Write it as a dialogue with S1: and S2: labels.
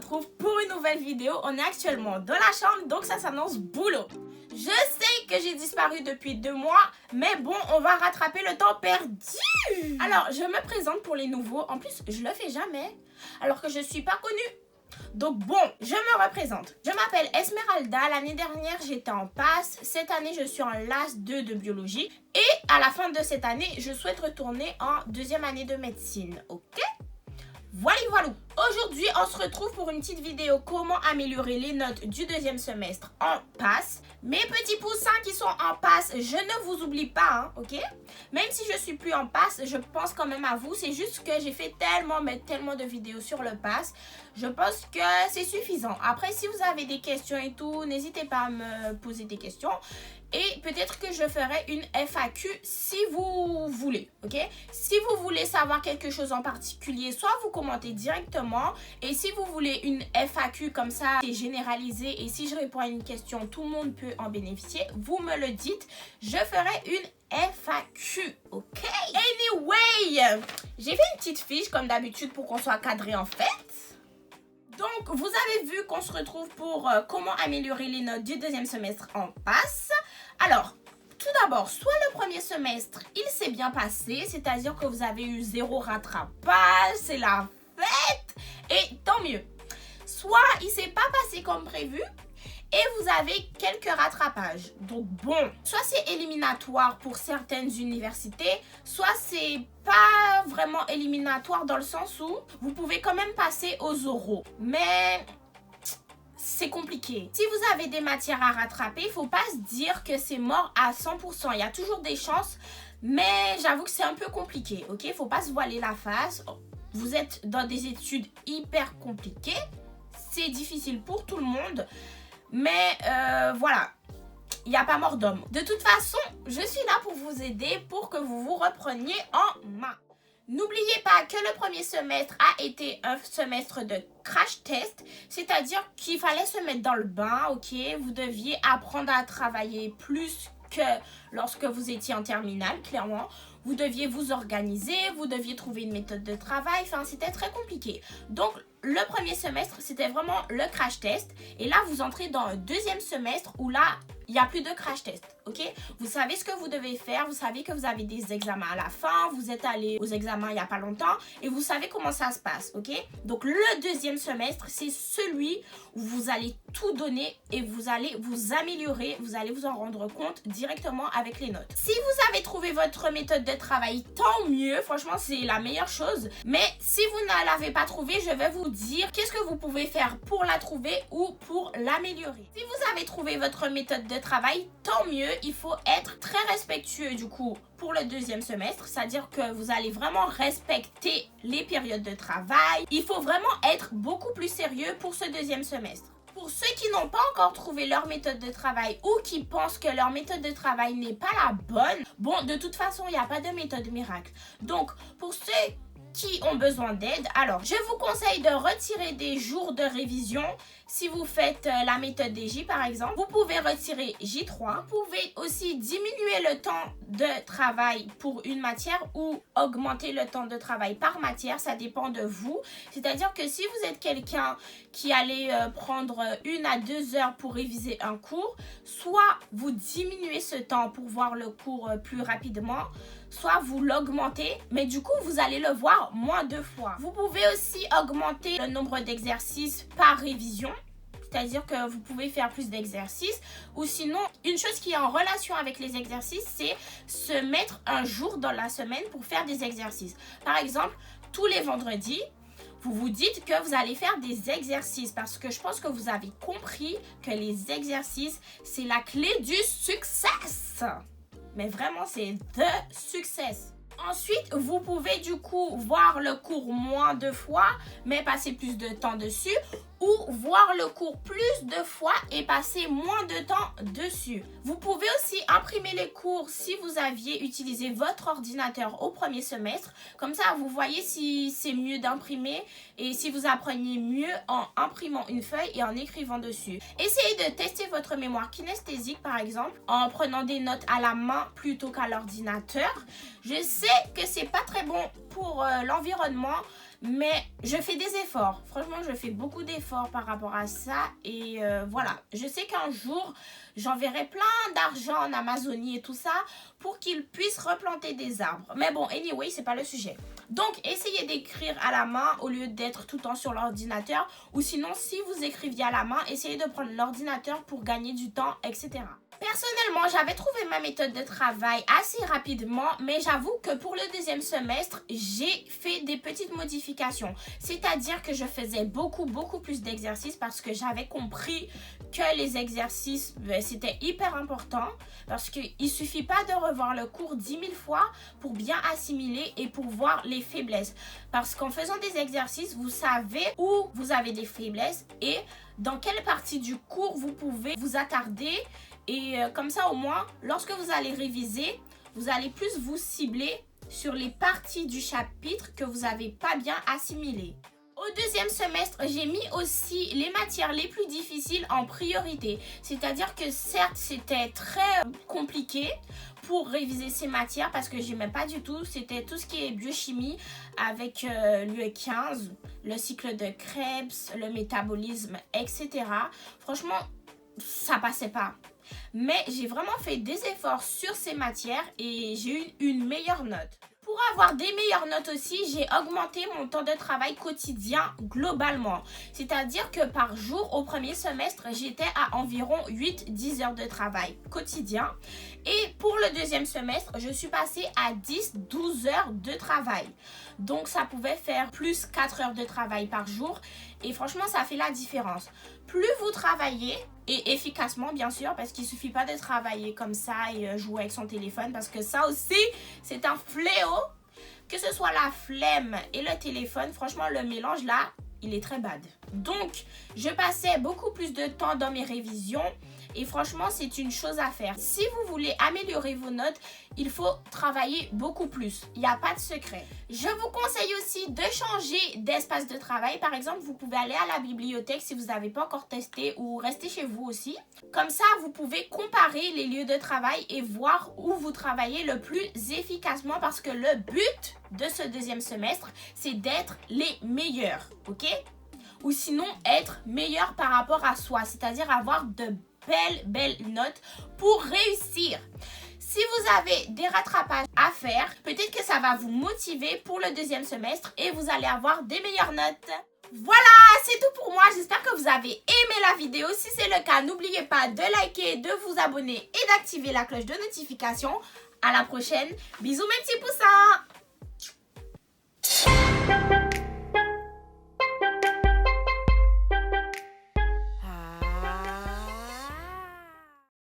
S1: retrouve pour une nouvelle vidéo. On est actuellement dans la chambre, donc ça s'annonce boulot. Je sais que j'ai disparu depuis 2 mois, mais bon, on va rattraper le temps perdu. Alors, je me présente pour les nouveaux. En plus, je le fais jamais, alors que je suis pas connue. Donc bon, je me représente. Je m'appelle Esmeralda. L'année dernière, j'étais en PASS. Cette année, je suis en LAS 2 de biologie. Et à la fin de cette année, je souhaite retourner en 2e année de médecine. Ok? Voilà. Aujourd'hui, on se retrouve pour une petite vidéo comment améliorer les notes du 2e semestre en PASS. Mes petits poussins qui sont en PASS, je ne vous oublie pas, hein, ok? Même si je suis plus en PASS, je pense quand même à vous. C'est juste que j'ai fait tellement de vidéos sur le PASS. Je pense que c'est suffisant. Après, si vous avez des questions et tout, n'hésitez pas à me poser des questions. Et peut-être que je ferai une FAQ si vous voulez, ok? Si vous voulez savoir quelque chose en particulier, soit vous commentez directement. Et si vous voulez une FAQ comme ça, c'est généralisé. Et si je réponds à une question, tout le monde peut en bénéficier. Vous me le dites, je ferai une FAQ, ok? Anyway, j'ai fait une petite fiche comme d'habitude pour qu'on soit cadré en fait. Donc, vous avez vu qu'on se retrouve pour comment améliorer les notes du 2e semestre en PASS. Alors, tout d'abord, soit le 1er semestre, il s'est bien passé, c'est-à-dire que vous avez eu 0 rattrapage, c'est la fête, et tant mieux. Soit il s'est pas passé comme prévu, et vous avez quelques rattrapages. Donc bon, soit c'est éliminatoire pour certaines universités, soit c'est pas vraiment éliminatoire dans le sens où vous pouvez quand même passer aux oraux. Mais c'est compliqué. Si vous avez des matières à rattraper, il faut pas se dire que c'est mort à 100%. Il y a toujours des chances, mais j'avoue que c'est un peu compliqué, ok? Il faut pas se voiler la face. Vous êtes dans des études hyper compliquées. C'est difficile pour tout le monde. Mais voilà, il n'y a pas mort d'homme. De toute façon, je suis là pour vous aider pour que vous vous repreniez en main. N'oubliez pas que le 1er semestre a été un semestre de crash test, c'est-à-dire qu'il fallait se mettre dans le bain, ok? Vous deviez apprendre à travailler plus que lorsque vous étiez en terminale, clairement. Vous deviez vous organiser, vous deviez trouver une méthode de travail, enfin c'était très compliqué. Donc le 1er semestre, c'était vraiment le crash test. Et là, vous entrez dans un 2e semestre où là, il n'y a plus de crash test, ok? Vous savez ce que vous devez faire, vous savez que vous avez des examens à la fin, vous êtes allé aux examens il n'y a pas longtemps et vous savez comment ça se passe, ok? Donc le 2e semestre, c'est celui où vous allez tout donner et vous allez vous améliorer, vous allez vous en rendre compte directement avec les notes. Si vous avez trouvé votre méthode de travail, tant mieux, franchement c'est la meilleure chose. Mais si vous ne l'avez pas trouvée, je vais vous dire qu'est-ce que vous pouvez faire pour la trouver ou pour l'améliorer. Si vous avez trouvé votre méthode de travail, tant mieux. Il faut être très respectueux du coup pour le 2e semestre, c'est-à-dire que vous allez vraiment respecter les périodes de travail. Il faut vraiment être beaucoup plus sérieux pour ce 2e semestre. Pour ceux qui n'ont pas encore trouvé leur méthode de travail ou qui pensent que leur méthode de travail n'est pas la bonne, bon, de toute façon, il n'y a pas de méthode miracle. Donc, pour ceux qui ont besoin d'aide, alors je vous conseille de retirer des jours de révision. Si vous faites la méthode des J par exemple, vous pouvez retirer J3. Vous pouvez aussi diminuer le temps de travail pour une matière ou augmenter le temps de travail par matière, ça dépend de vous. C'est-à-dire que si vous êtes quelqu'un qui allait prendre 1 à 2 heures pour réviser un cours, soit vous diminuez ce temps pour voir le cours plus rapidement, soit vous l'augmentez, mais du coup, vous allez le voir moins 2 fois. Vous pouvez aussi augmenter le nombre d'exercices par révision, c'est-à-dire que vous pouvez faire plus d'exercices. Ou sinon, une chose qui est en relation avec les exercices, c'est se mettre un jour dans la semaine pour faire des exercices. Par exemple, tous les vendredis, vous vous dites que vous allez faire des exercices parce que je pense que vous avez compris que les exercices, c'est la clé du succès. Mais vraiment, c'est the success. Ensuite, vous pouvez du coup voir le cours moins 2 fois, mais passer plus de temps dessus. Ou voir le cours plus de fois et passer moins de temps dessus. Vous pouvez aussi imprimer les cours si vous aviez utilisé votre ordinateur au 1er semestre. Comme ça, vous voyez si c'est mieux d'imprimer et si vous apprenez mieux en imprimant une feuille et en écrivant dessus. Essayez de tester votre mémoire kinesthésique par exemple en prenant des notes à la main plutôt qu'à l'ordinateur. Je sais que c'est pas très bon pour l'environnement, Mais je fais des efforts. Franchement, je fais beaucoup d'efforts par rapport à ça. Et voilà, je sais qu'un jour, j'enverrai plein d'argent en Amazonie et tout ça pour qu'ils puissent replanter des arbres. Mais bon, anyway, c'est pas le sujet. Donc, essayez d'écrire à la main au lieu d'être tout le temps sur l'ordinateur. Ou sinon, si vous écriviez à la main, essayez de prendre l'ordinateur pour gagner du temps, etc. Personnellement, j'avais trouvé ma méthode de travail assez rapidement, mais j'avoue que pour le deuxième semestre, j'ai fait des petites modifications. C'est-à-dire que je faisais beaucoup plus d'exercices parce que j'avais compris que les exercices, c'était hyper important parce qu'il ne suffit pas de revoir le cours 10 000 fois pour bien assimiler et pour voir les faiblesses. Parce qu'en faisant des exercices, vous savez où vous avez des faiblesses et dans quelle partie du cours vous pouvez vous attarder. Et comme ça, au moins, lorsque vous allez réviser, vous allez plus vous cibler sur les parties du chapitre que vous n'avez pas bien assimilées. Au deuxième semestre, j'ai mis aussi les matières les plus difficiles en priorité. C'est-à-dire que certes, c'était très compliqué pour réviser ces matières parce que je n'aimais pas du tout. C'était tout ce qui est biochimie avec l'UE15, le cycle de Krebs, le métabolisme, etc. Franchement, ça passait pas. Mais j'ai vraiment fait des efforts sur ces matières et j'ai eu une meilleure note. Pour avoir des meilleures notes aussi, j'ai augmenté mon temps de travail quotidien globalement. C'est-à-dire que par jour, au premier semestre, j'étais à environ 8-10 heures de travail quotidien. Et pour le deuxième semestre, je suis passée à 10-12 heures de travail. Donc ça pouvait faire plus 4 heures de travail par jour. Et franchement, ça fait la différence. Plus vous travaillez, et efficacement bien sûr, parce qu'il ne suffit pas de travailler comme ça et jouer avec son téléphone, parce que ça aussi, c'est un fléau. Que ce soit la flemme et le téléphone, franchement, le mélange là, il est très bad. Donc, je passais beaucoup plus de temps dans mes révisions et franchement, c'est une chose à faire. Si vous voulez améliorer vos notes, il faut travailler beaucoup plus. Il n'y a pas de secret. Je vous conseille aussi de changer d'espace de travail. Par exemple, vous pouvez aller à la bibliothèque si vous n'avez pas encore testé ou rester chez vous aussi. Comme ça, vous pouvez comparer les lieux de travail et voir où vous travaillez le plus efficacement parce que le but de ce deuxième semestre, c'est d'être les meilleurs, ok? Ou sinon, être meilleur par rapport à soi, c'est-à-dire avoir de belles notes pour réussir. Si vous avez des rattrapages à faire, peut-être que ça va vous motiver pour le deuxième semestre et vous allez avoir des meilleures notes. Voilà, c'est tout pour moi. J'espère que vous avez aimé la vidéo. Si c'est le cas, n'oubliez pas de liker, de vous abonner et d'activer la cloche de notification. À la prochaine. Bisous mes petits poussins.